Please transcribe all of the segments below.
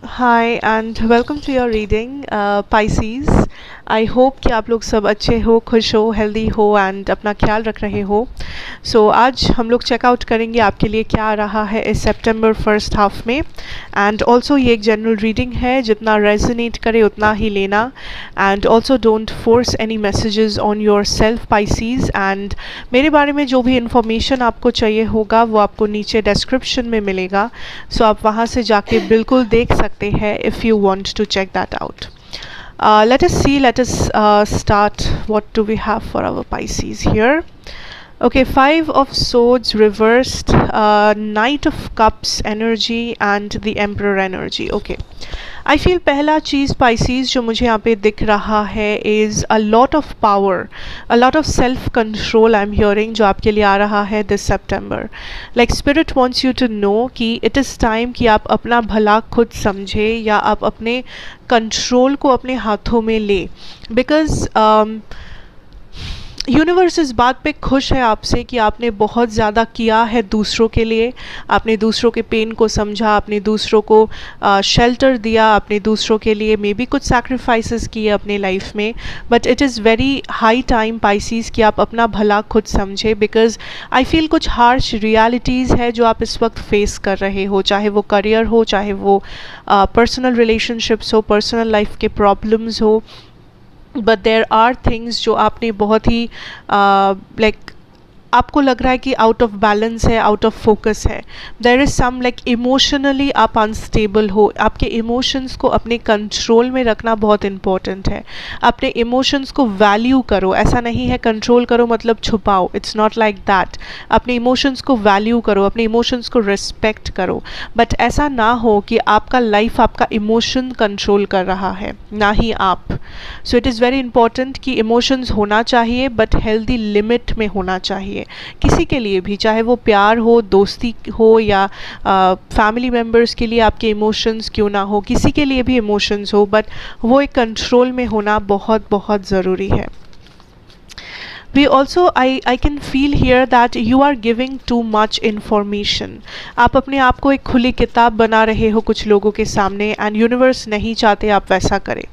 Hi and welcome to your reading, Pisces. I hope कि आप लोग सब अच्छे हो, खुश हो, हेल्दी हो एंड अपना ख्याल रख रहे हो. सो आज हम लोग चेकआउट करेंगे आपके लिए क्या आ रहा है इस सितंबर फर्स्ट हाफ में. एंड ऑल्सो ये एक जनरल रीडिंग है, जितना रेजोनेट करे उतना ही लेना. And also don't force any messages on your self Pisces. And मेरे बारे में जो भी इंफॉर्मेशन आपको चाहिए होगा वो आपको नीचे डिस्क्रिप्शन में मिलेगा. सो आप वहाँ से जाके बिल्कुल देख सकते हैं if you want to check that out. Let us start. What do we have for our Pisces here? Okay, Five of Swords reversed, Knight of Cups energy and the Emperor energy. Okay, I feel पहला चीज़ Pisces जो मुझे यहाँ पे दिख रहा है is a lot of power, a lot of self control I'm hearing जो आपके लिए आ रहा है this September. Like Spirit wants you to know कि it is time कि आप अपना भला खुद समझे या आप अपने कंट्रोल को अपने हाथों में ले. बिकॉज यूनिवर्स इस बात पे खुश है आपसे कि आपने बहुत ज़्यादा किया है दूसरों के लिए. आपने दूसरों के पेन को समझा, आपने दूसरों को शेल्टर दिया, आपने दूसरों के लिए मे बी कुछ सैक्रिफाइसेस किए अपने लाइफ में. But it is very high time Pisces कि आप अपना भला खुद समझे. बिकॉज आई फील कुछ हार्श रियलिटीज़ है जो आप इस वक्त फेस कर रहे हो, चाहे वो करियर हो, चाहे वो पर्सनल रिलेशनशिप्स हो, पर्सनल लाइफ के प्रॉब्लम्स हो. बट देर आर थिंग्स जो आपने बहुत ही लाइक आपको लग रहा है कि आउट ऑफ बैलेंस है, आउट ऑफ फोकस है. There is some like emotionally आप अनस्टेबल हो. आपके इमोशंस को अपने कंट्रोल में रखना बहुत इम्पोर्टेंट है. अपने इमोशंस को वैल्यू करो. ऐसा नहीं है कंट्रोल करो मतलब छुपाओ. It's not like that. अपने इमोशंस को वैल्यू करो, अपने इमोशंस को रिस्पेक्ट करो. बट ऐसा ना हो कि आपका लाइफ आपका इमोशन कंट्रोल कर रहा है, ना ही आप. सो इट इज़ वेरी इंपॉर्टेंट कि इमोशंस होना चाहिए बट हेल्दी लिमिट में होना चाहिए. किसी के लिए भी, चाहे वो प्यार हो, दोस्ती हो या फैमिली मेम्बर्स के लिए आपके इमोशंस क्यों ना हो, किसी के लिए भी इमोशंस हो, बट वो एक कंट्रोल में होना बहुत बहुत ज़रूरी है. We also, I can feel here that you are giving too much information. आप अपने आप को एक खुली किताब बना रहे हो कुछ लोगों के सामने. एंड यूनिवर्स नहीं चाहते आप वैसा करें.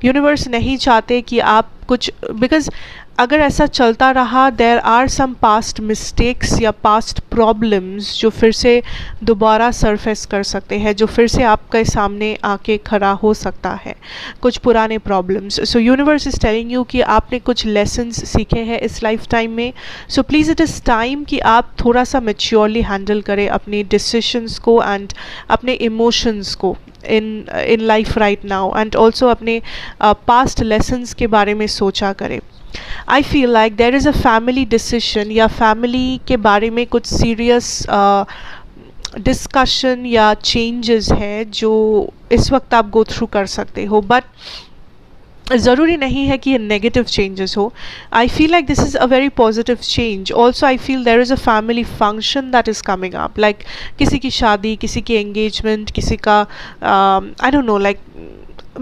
यूनिवर्स नहीं चाहते कि आप कुछ, बिकॉज अगर ऐसा चलता रहा there are some past mistakes या पास्ट प्रॉब्लम्स जो फिर से दोबारा सरफेस कर सकते हैं, जो फिर से आपके सामने आके खड़ा हो सकता है, कुछ पुराने problems. So universe is telling you कि आपने कुछ लेसन्स सीखे हैं इस लाइफ टाइम में. So please it is time कि आप थोड़ा सा मैच्योरली हैंडल करें अपने डिसीशंस को एंड अपने इमोशंस को in life right now. And also अपने पास्ट लेसन्स के बारे में सोचा करें. आई feel like there is a family decision या फैमिली के बारे में कुछ सीरियस डिस्कशन या चेंजेस है जो इस वक्त आप गो थ्रू कर सकते हो. बट ज़रूरी नहीं है कि ये नेगेटिव चेंजेस हो. आई feel like this is a very positive change. Also I feel there is a family function that is coming up. Like किसी की शादी, किसी की एंगेजमेंट, किसी का I don't know like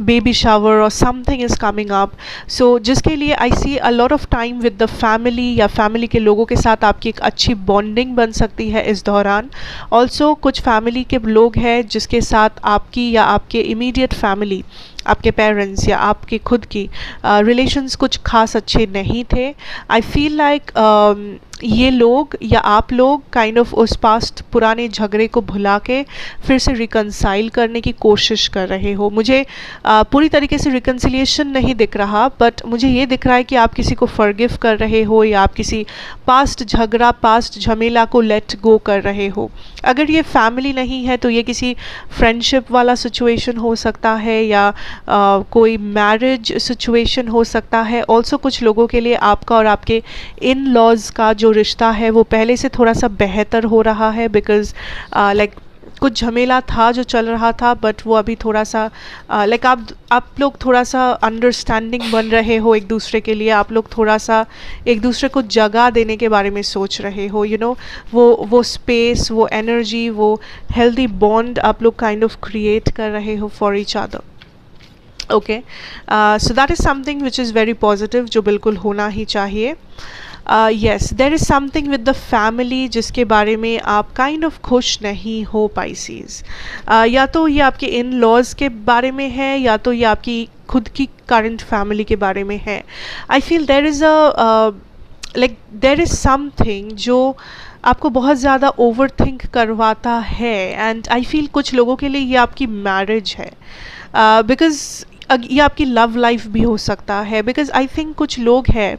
baby shower or something is coming up. So जिसके लिए I see a lot of time with the family या family के लोगों के साथ आपकी एक अच्छी bonding बन सकती है इस दौरान. Also कुछ family के लोग हैं जिसके साथ आपकी या आपके immediate family, आपके पेरेंट्स या आपके खुद की रिलेशंस कुछ खास अच्छे नहीं थे. आई फील लाइक ये लोग या आप लोग काइंड ऑफ उस पास्ट पुराने झगड़े को भुला के फिर से रिकनसाइल करने की कोशिश कर रहे हो. मुझे पूरी तरीके से रिकन्सिलिएशन नहीं दिख रहा, बट मुझे ये दिख रहा है कि आप किसी को फॉरगिव कर रहे हो या आप किसी पास्ट झगड़ा, पास्ट झमेला को लेट गो कर रहे हो. अगर ये फैमिली नहीं है तो ये किसी फ्रेंडशिप वाला सिचुएशन हो सकता है या कोई मैरिज सिचुएशन हो सकता है. ऑल्सो कुछ लोगों के लिए आपका और आपके इन लॉज का जो रिश्ता है वो पहले से थोड़ा सा बेहतर हो रहा है. बिकॉज लाइक कुछ झमेला था जो चल रहा था, बट वो अभी थोड़ा सा लाइक आप लोग थोड़ा सा अंडरस्टैंडिंग बन रहे हो एक दूसरे के लिए. आप लोग थोड़ा सा एक दूसरे को जगह देने के बारे में सोच रहे हो. यू नो वो स्पेस, वो एनर्जी, वो हेल्दी बॉन्ड आप लोग काइंड ऑफ क्रिएट कर रहे हो for each other. Okay, so that is something which is very positive, जो बिल्कुल होना ही चाहिए. Yes, there is something with the family जिसके बारे में आप काइंड ऑफ खुश नहीं हो पाइसीज। या तो ये आपके इन लॉज के बारे में है या तो ये आपकी खुद की करंट फैमिली के बारे में है। I feel there is a like there is something जो आपको बहुत ज़्यादा ओवर थिंक करवाता है, एंड आई फील कुछ लोगों के लिए ये आपकी मैरिज है, बिकॉज़ ये आपकी लव लाइफ भी हो सकता है। बिकॉज़ आई थिंक कुछ लोग हैं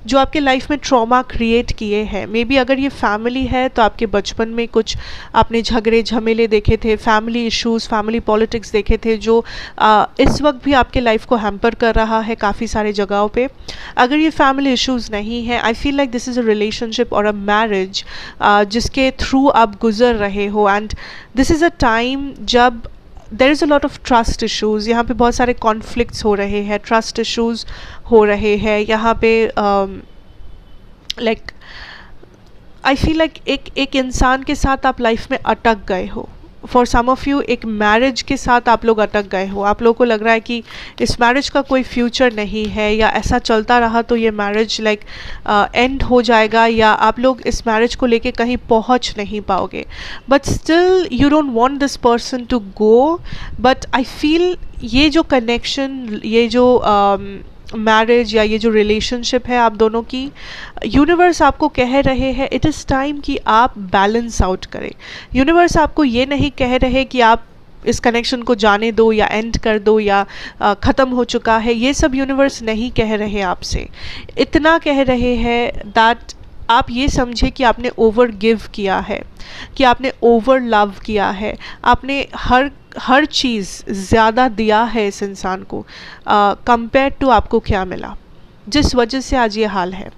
जो आपके लाइफ में ट्रॉमा क्रिएट किए हैं। मे बी अगर ये फैमिली है तो आपके बचपन में कुछ आपने झगड़े झमेले देखे थे, फैमिली इश्यूज़, फैमिली पॉलिटिक्स देखे थे जो इस वक्त भी आपके लाइफ को हैम्पर कर रहा है काफ़ी सारे जगहों पे। अगर ये फैमिली इश्यूज़ नहीं है, I feel like this is a relationship or a marriage जिसके थ्रू आप गुज़र रहे हो, and this is a time जब there is a lot of trust issues. यहाँ पे बहुत सारे कॉन्फ्लिक्ट्स हो रहे हैं, ट्रस्ट इशूज़ हो रहे हैं यहाँ पे। लाइक आई फील लाइक एक इंसान के साथ आप लाइफ में अटक गए हो। फॉर सम ऑफ़ यू एक मैरिज के साथ आप लोग अटक गए हो। आप लोगों को लग रहा है कि इस मैरिज का कोई फ्यूचर नहीं है, या ऐसा चलता रहा तो ये मैरिज लाइक एंड हो जाएगा, या आप लोग इस मैरिज को लेके कहीं पहुंच नहीं पाओगे। But still you don't want this person to go. But I feel ये जो कनेक्शन, ये जो मैरिज या ये जो रिलेशनशिप है आप दोनों की, यूनिवर्स आपको कह रहे हैं इट इज़ टाइम कि आप बैलेंस आउट करें। यूनिवर्स आपको ये नहीं कह रहे कि आप इस कनेक्शन को जाने दो या एंड कर दो या ख़त्म हो चुका है। ये सब यूनिवर्स नहीं कह रहे आपसे। इतना कह रहे हैं दैट आप ये समझे कि आपने ओवर गिव किया है, कि आपने ओवर लव किया है, आपने हर चीज़ ज़्यादा दिया है इस इंसान को कंपेयर टू आपको क्या मिला, जिस वजह से आज ये हाल है।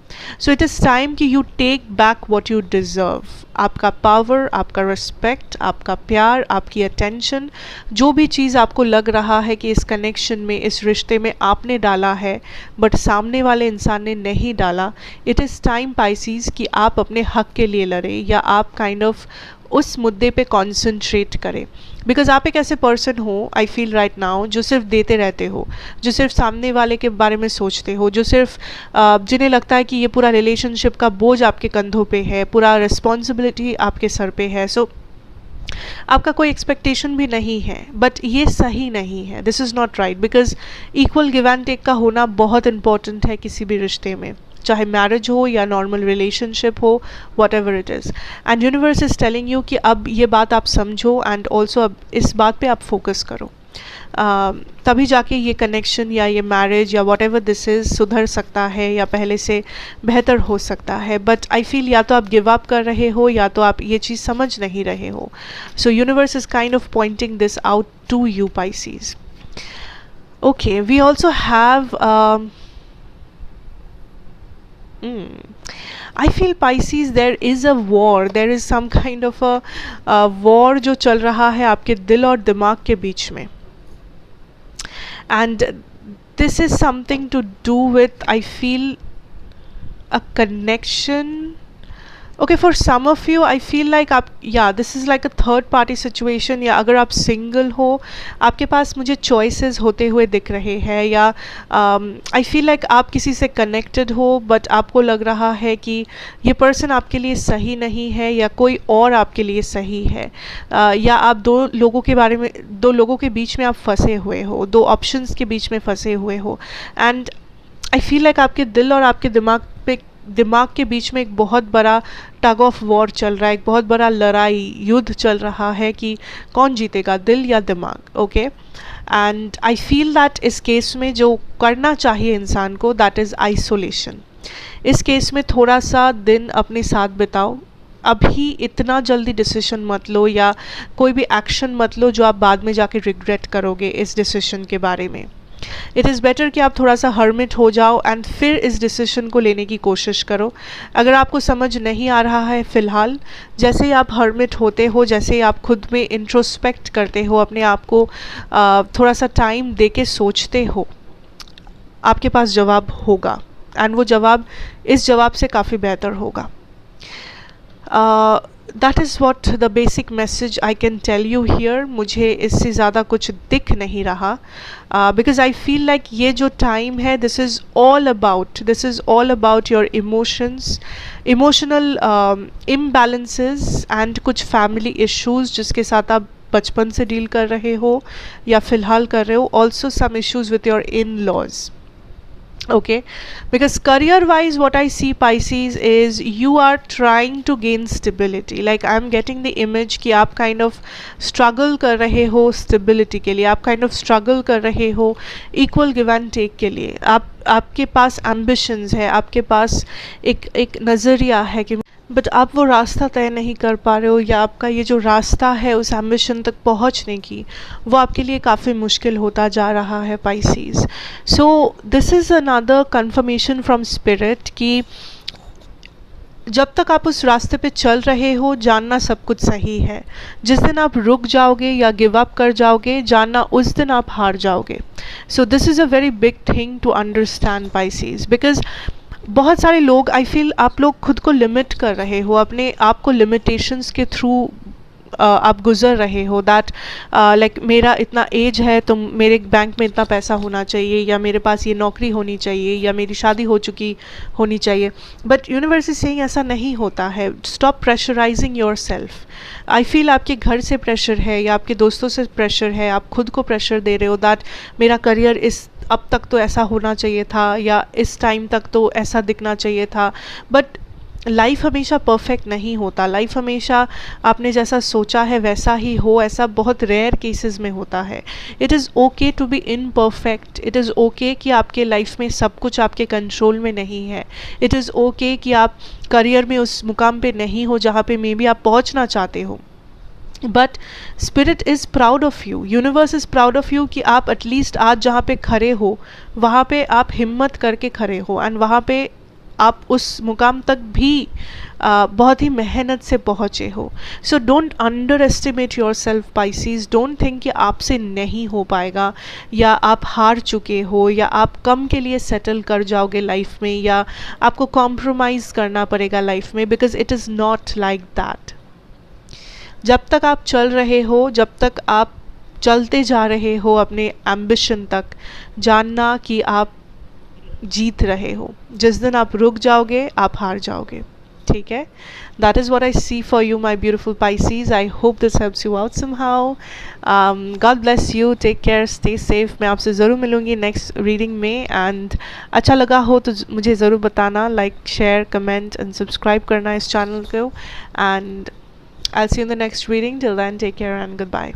सो इट इज़ टाइम कि you take back what you deserve. आपका पावर, आपका रिस्पेक्ट, आपका प्यार, आपकी अटेंशन, जो भी चीज़ आपको लग रहा है कि इस कनेक्शन में, इस रिश्ते में आपने डाला है बट सामने वाले इंसान ने नहीं डाला, इट इज़ टाइम पाइसीज़ कि आप अपने हक के लिए लड़ें, या आप काइंड ऑफ उस मुद्दे पे कॉन्सेंट्रेट करें। बिकॉज आप एक ऐसे पर्सन हो, आई फील राइट नाउ, जो सिर्फ देते रहते हो, जो सिर्फ सामने वाले के बारे में सोचते हो, जो सिर्फ जिन्हें लगता है कि ये पूरा रिलेशनशिप का बोझ आपके कंधों पे है, पूरा रिस्पॉन्सिबिलिटी आपके सर पे है। सो आपका कोई एक्सपेक्टेशन भी नहीं है, बट ये सही नहीं है। This is not right, because equal give and take का होना बहुत इंपॉर्टेंट है किसी भी रिश्ते में, चाहे मैरिज हो या नॉर्मल रिलेशनशिप हो, what ever it is. And universe is telling you कि अब ये बात आप समझो, एंड ऑल्सो अब इस बात पे आप फोकस करो। तभी जाके ये कनेक्शन या ये मैरिज या वॉट एवर दिस इज़ सुधर सकता है या पहले से बेहतर हो सकता है। बट आई फील या तो आप गिव अप कर रहे हो या तो आप ये चीज़ समझ नहीं रहे हो। So universe is kind of pointing this out to you Pisces. Okay, we also have I feel Pisces, there is a war, there is some kind of a war जो चल रहा है आपके दिल और दिमाग के बीच में, and this is something to do with, I feel, a connection. Okay, for some of you I feel like आप, yeah, this is like a third party situation, या अगर आप सिंगल हो आपके पास मुझे चॉइसेस होते हुए दिख रहे हैं, या आई फील लाइक आप किसी से कनेक्टेड हो बट आपको लग रहा है कि ये पर्सन आपके लिए सही नहीं है या कोई और आपके लिए सही है, या आप दो लोगों के बीच में आप फंसे हुए हो, दो ऑप्शंस के बीच में फंसे हुए हो। एंड आई फील लाइक आपके दिल और आपके दिमाग के बीच में एक बहुत बड़ा टग ऑफ वॉर चल रहा है, एक बहुत बड़ा लड़ाई युद्ध चल रहा है कि कौन जीतेगा, दिल या दिमाग। Okay, and I feel that इस केस में जो करना चाहिए इंसान को, दैट इज़ आइसोलेशन। इस केस में थोड़ा सा दिन अपने साथ बिताओ। अभी इतना जल्दी डिसीजन मत लो या कोई भी एक्शन मत लो जो आप बाद में जाके रिग्रेट करोगे इस डिसीजन के बारे में। इट इज़ बेटर कि आप थोड़ा सा हर्मिट हो जाओ एंड फिर इस डिसीजन को लेने की कोशिश करो। अगर आपको समझ नहीं आ रहा है फ़िलहाल, जैसे ही आप हर्मिट होते हो, जैसे ही आप खुद में इंट्रोस्पेक्ट करते हो, अपने आप को थोड़ा सा टाइम दे के सोचते हो, आपके पास जवाब होगा, एंड वो जवाब इस जवाब से काफ़ी बेहतर होगा। That is what the basic message I can tell you here. मुझे इससे ज़्यादा कुछ दिख नहीं रहा, बिकॉज आई फील लाइक ये जो टाइम है this is all about your emotions, emotional imbalances and कुछ फैमिली इश्यूज़ जिसके साथ आप बचपन से डील कर रहे हो या फ़िलहाल कर रहे हो. Also some issues with your in laws. Okay, because career wise what I see Pisces is you are trying to gain stability. Like I'm getting the image कि आप kind of struggle कर रहे हो stability के लिए, आप kind of struggle कर रहे हो equal give and take के लिए. आपके पास ambitions है, आपके पास एक नज़रिया है कि बट आप वो रास्ता तय नहीं कर पा रहे हो, या आपका ये जो रास्ता है उस एम्बिशन तक पहुंचने की वो आपके लिए काफ़ी मुश्किल होता जा रहा है Pisces. So this is another confirmation from spirit कि जब तक आप उस रास्ते पे चल रहे हो जानना सब कुछ सही है. जिस दिन आप रुक जाओगे या गिव अप कर जाओगे जानना उस दिन आप हार जाओगे. So this is a very big thing to understand Pisces, because बहुत सारे लोग आई फील आप लोग खुद को लिमिट कर रहे हो, अपने आप को लिमिटेशंस के थ्रू आप गुज़र रहे हो. दैट लाइक मेरा इतना एज है तो मेरे बैंक में इतना पैसा होना चाहिए, या मेरे पास ये नौकरी होनी चाहिए, या मेरी शादी हो चुकी होनी चाहिए. बट यूनिवर्स इज सेइंग ऐसा नहीं होता है. Stop pressurising your self. I feel आपके घर से प्रेशर है या आपके दोस्तों से प्रेशर है, आप खुद को प्रेशर दे रहे हो दैट मेरा करियर इस अब तक तो ऐसा होना चाहिए था, या इस टाइम तक तो ऐसा दिखना चाहिए था. बट लाइफ हमेशा परफेक्ट नहीं होता. लाइफ हमेशा आपने जैसा सोचा है वैसा ही हो, ऐसा बहुत रेयर केसेस में होता है. It is okay to be imperfect. It is okay कि आपके लाइफ में सब कुछ आपके कंट्रोल में नहीं है. इट इज़ ओके कि आप करियर में उस मुकाम पे नहीं हो जहाँ पे मे बी आप पहुँचना चाहते हो. But spirit is proud of you, universe is proud of you कि आप एटलीस्ट आज जहाँ पे खड़े हो वहाँ पे आप हिम्मत करके खड़े हो, एंड वहाँ पे आप उस मुकाम तक भी बहुत ही मेहनत से पहुँचे हो. So don't underestimate yourself Pisces. Don't think कि आपसे नहीं हो पाएगा, या आप हार चुके हो, या आप कम के लिए सेटल कर जाओगे लाइफ में, या आपको कॉम्प्रोमाइज़ करना पड़ेगा लाइफ में, because it is not like that. जब तक आप चल रहे हो, जब तक आप चलते जा रहे हो अपने एम्बिशन तक, जानना कि आप जीत रहे हो. जिस दिन आप रुक जाओगे आप हार जाओगे. ठीक है, that is what I see for you my beautiful Pisces. I hope this helps you out somehow. God bless you, take care, stay safe. मैं आपसे ज़रूर मिलूँगी नेक्स्ट रीडिंग में. एंड अच्छा लगा हो तो मुझे ज़रूर बताना, like, share, comment and subscribe करना इस चैनल को. And I'll see you in the next reading. Till then, take care and goodbye.